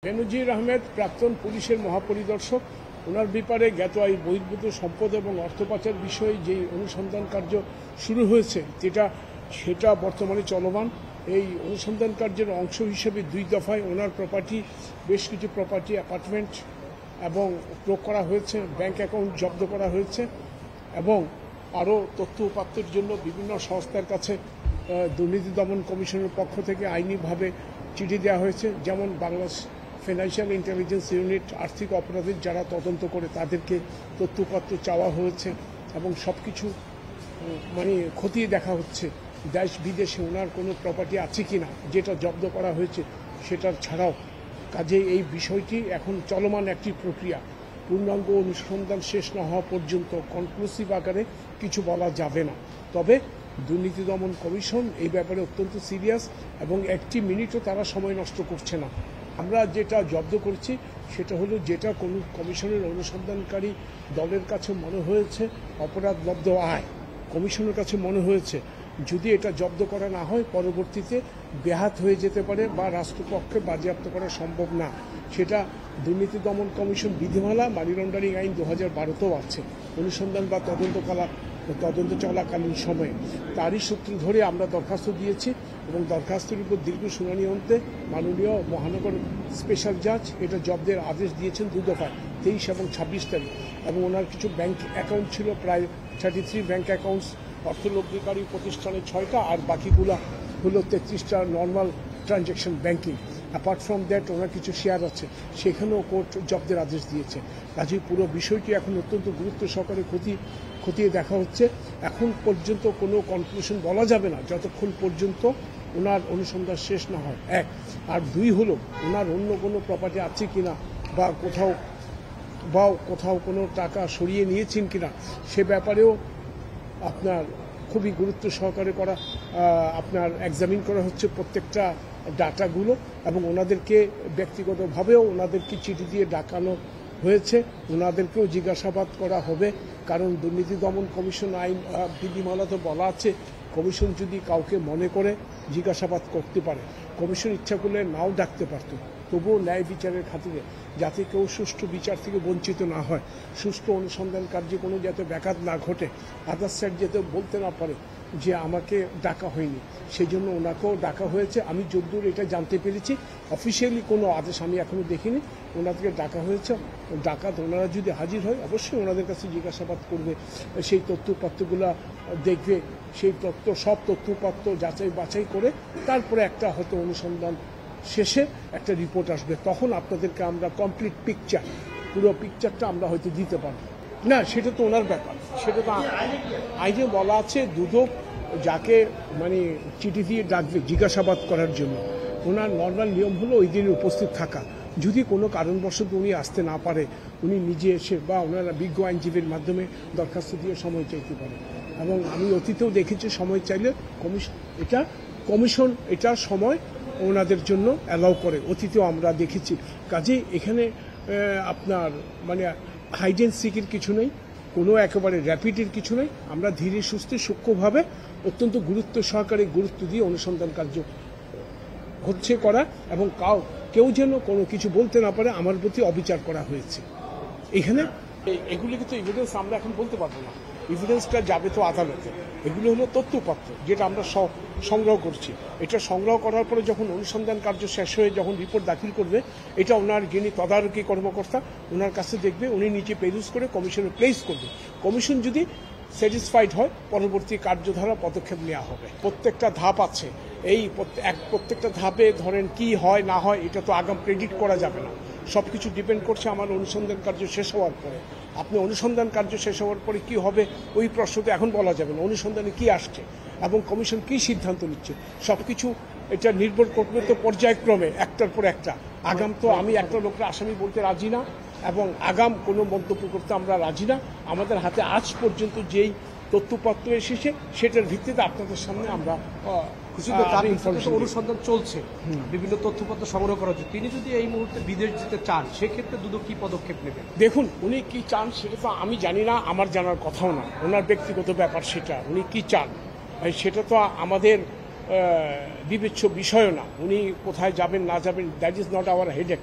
বেনজির আহমেদ প্রাক্তন পুলিশের মহাপরিদর্শক, ওনার ব্যাপারে জ্ঞাত আয় বহির্ভূত সম্পদ এবং অর্থ পাচার বিষয়ে যে অনুসন্ধান কার্য শুরু হয়েছে সেটা বর্তমানে চলমান। এই অনুসন্ধান কার্যের অংশ হিসেবে 2 দফায় ওনার বেশ কিছু প্রপার্টি অ্যাপার্টমেন্ট এবং ক্রয় করা হয়েছে, ব্যাংক অ্যাকাউন্ট জব্দ করা হয়েছে এবং আরও তথ্য উপাত্তের জন্য বিভিন্ন সংস্থার কাছে দুর্নীতি দমন কমিশনের পক্ষ থেকে আইনিভাবে চিঠি দেওয়া হয়েছে। যেমন বাংলাদেশ ফাইন্যান্সিয়াল ইন্টেলিজেন্স ইউনিট আর্থিক অপরাধের যারা তদন্ত করে তাদেরকে তথ্যপত্র চাওয়া হয়েছে এবং সব কিছু খতিয়ে দেখা হচ্ছে দেশ বিদেশে ওনার কোনো প্রপার্টি আছে কিনা যেটা জব্দ করা হয়েছে সেটার ছাড়াও। কাজে এই বিষয়টি এখন চলমান একটি প্রক্রিয়া, পূর্ণাঙ্গ অনুসন্ধান শেষ না হওয়া পর্যন্ত কনক্লুসিভ আকারে কিছু বলা যাবে না। তবে দুর্নীতি দমন কমিশন এই ব্যাপারে অত্যন্ত সিরিয়াস এবং একটি মিনিটও তারা সময় নষ্ট করছে না। আমরা যেটা জব্দ করছি সেটা হলো যেটা কোনো কমিশনের অনুসন্ধানকারী দলের কাছে মনে হয়েছে অপরাধলব্ধ আয়, কমিশনের কাছে মনে হয়েছে যদি এটা জব্দ করা না হয় পরবর্তীতে ব্যাহত হয়ে যেতে পারে বা রাষ্ট্রপক্ষে বাজেয়াপ্ত করা সম্ভব না। সেটা দুর্নীতি দমন কমিশন বিধিমালা মানি লন্ডারিং আইন 2012তেও আছে, অনুসন্ধান বা তদন্ত চলাকালীন সময়ে। তারই সূত্র ধরে আমরা দরখাস্ত দিয়েছি এবং দরখাস্তের উপর দীর্ঘ শুনানি অন্তে মাননীয় মহানগর স্পেশাল জাজ এটা জব্দের আদেশ দিয়েছেন 2 দফায়, 23 এবং 26 তারিখ। এবং ওনার কিছু ব্যাংক অ্যাকাউন্ট ছিল, প্রায় 33 ব্যাংক অ্যাকাউন্টস অর্থলব্ধিকারী প্রতিষ্ঠানে 6টা আর বাকিগুলো হলো 33টা normal transaction banking. Apart from that owner কিছু শেয়ার আছে, সেখানেও কোর্ট জব্দের আদেশ দিয়েছে। কাজেই পুরো বিষয়টি এখন অত্যন্ত গুরুত্ব সহকারে খতিয়ে দেখা হচ্ছে। এখন পর্যন্ত কোনো কনক্লুশন বলা যাবে না যতক্ষণ পর্যন্ত ওনার অনুসন্ধান শেষ না হয়, 1। আর 2 হলো ওনার অন্য কোনো প্রপার্টি আছে কিনা বা কোথাও কোনো টাকা সরিয়ে নিয়েছেন কিনা সে ব্যাপারেও আপনার খুবই গুরুত্ব সহকারে আপনার এক্সামিন করা হচ্ছে প্রত্যেকটা ডাটাগুলো এবং ওনাদেরকে ব্যক্তিগতভাবেও ওনাদেরকে চিঠি দিয়ে ডাকানো হয়েছে, ওনাদেরকেও জিজ্ঞাসাবাদ করা হবে। কারণ দুর্নীতি দমন কমিশন আইন বিধিমালাতে বলা আছে কমিশন যদি কাউকে মনে করে জিজ্ঞাসাবাদ করতে পারে, কমিশন ইচ্ছা করলে নাও ডাকতে পারত, তবুও ন্যায় বিচারের খাতিরে যাতে কেউ সুষ্ঠু বিচার থেকে বঞ্চিত না হয়, সুষ্ঠু অনুসন্ধান কার্যে কোনো যাতে ব্যাঘাত না ঘটে, আদার সাইড যাতে বলতে না পারে যে আমাকে ডাকা হয়নি, সেই জন্য ওনাকেও ডাকা হয়েছে। আমি যদ্দূর এটা জানতে পেরেছি, অফিসিয়ালি কোনো আদেশ আমি এখনও দেখিনি, ওনাদেরকে ডাকা হয়েছে। ডাকাত ওনারা যদি হাজির হয় অবশ্যই ওনাদের কাছে জিজ্ঞাসাবাদ করবে, সেই তথ্যপত্রগুলো দেখবে, সেই সব তথ্যপত্র যাচাই বাছাই করে তারপরে একটা হয়তো অনুসন্ধান শেষে একটা রিপোর্ট আসবে, তখন আপনাদেরকে আমরা কমপ্লিট পুরো পিকচারটা আমরা হয়তো দিতে পারবো না। সেটা তো ওনার ব্যাপার, সেটা তো আইনে বলা আছে দুদক যাকে চিঠি দিয়ে ডাকবে জিজ্ঞাসাবাদ করার জন্য, ওনার নর্মাল নিয়ম হলো ওই দিনে উপস্থিত থাকা। যদি কোনো কারণবশত উনি আসতে না পারে, উনি নিজে এসে বা ওনারা বিজ্ঞ আইনজীবীর মাধ্যমে দরখাস্ত দিয়ে সময় চাইতে পারে। এবং আমি অতীতেও দেখেছি সময় চাইলে কমিশন এটা সময় ওনাদের জন্য অ্যালাউ করে, অতীতেও আমরা দেখেছি। কাজেই এখানে আপনার হাইড অ্যান্ড সিকের কিছু নেই, কোনো একেবারে র্যাপিডের কিছু নেই। আমরা ধীরে সুস্থে সূক্ষ্মভাবে অত্যন্ত গুরুত্ব সহকারে গুরুত্ব দিয়ে অনুসন্ধান কার্য হচ্ছে করা এবং কেউ যেন কোনো কিছু বলতে না পারে আমার প্রতি অবিচার করা হয়েছে। এখানে এগুলিকে তো এভিডেন্স আমরা এখন বলতে পারবো না, এভিডেন্সটা যাবে তো আদালতে। এগুলো হলো তথ্যপত্র যেটা আমরা সংগ্রহ করছি। এটা সংগ্রহ করার পরে যখন অনুসন্ধান কার্য শেষ হয়ে যখন রিপোর্ট দাখিল করবে, এটা ওনার যিনি তদারকি কর্মকর্তা ওনার কাছে দেখবে, উনি নিজে পেরুজ করে কমিশনে প্লেস করবে। কমিশন যদি স্যাটিসফাইড হয় পরবর্তী কার্যধারা পদক্ষেপ নেওয়া হবে। প্রত্যেকটা ধাপ আছে, এই প্রত্যেকটা ধাপে ধরেন কি হয় না হয় এটা তো আগাম প্রেডিক্ট করা যাবে না, সব কিছু ডিপেন্ড করছে আমার অনুসন্ধান কার্য শেষ হওয়ার পরে। আপনি অনুসন্ধান কার্য শেষ হওয়ার পরে কী হবে ওই প্রশ্ন তো এখন বলা যাবে না, অনুসন্ধানে কী আসছে এবং কমিশন কী সিদ্ধান্ত নিচ্ছে সব কিছু এটা নির্ভর করবে তো পর্যায়ক্রমে একটার পর একটা। আগাম তো আমি একটা লোককে আসামি বলতে রাজি না এবং আগাম কোনো মন্তব্য করতে আমরা রাজি না। আমাদের হাতে আজ পর্যন্ত যেই তথ্যপত্র এসেছে সেটার ভিত্তিতে আপনাদের সামনে আমরা অনুসন্ধান চলছে, বিভিন্ন তথ্যপত্র সংগ্রহ করা হচ্ছে। তিনি যদি এই মুহূর্তে বিদেশ যেতে চান সেক্ষেত্রে দুদক কি পদক্ষেপ নেবে? দেখুন, উনি কি চান সেটা তো আমি জানি না, আমার জানার কথাও না, ওনার ব্যক্তিগত ব্যাপার সেটা। উনি কি চান সেটা তো আমাদের বিবেচ্য বিষয়ও না। উনি কোথায় যাবেন না যাবেন that is not our headache.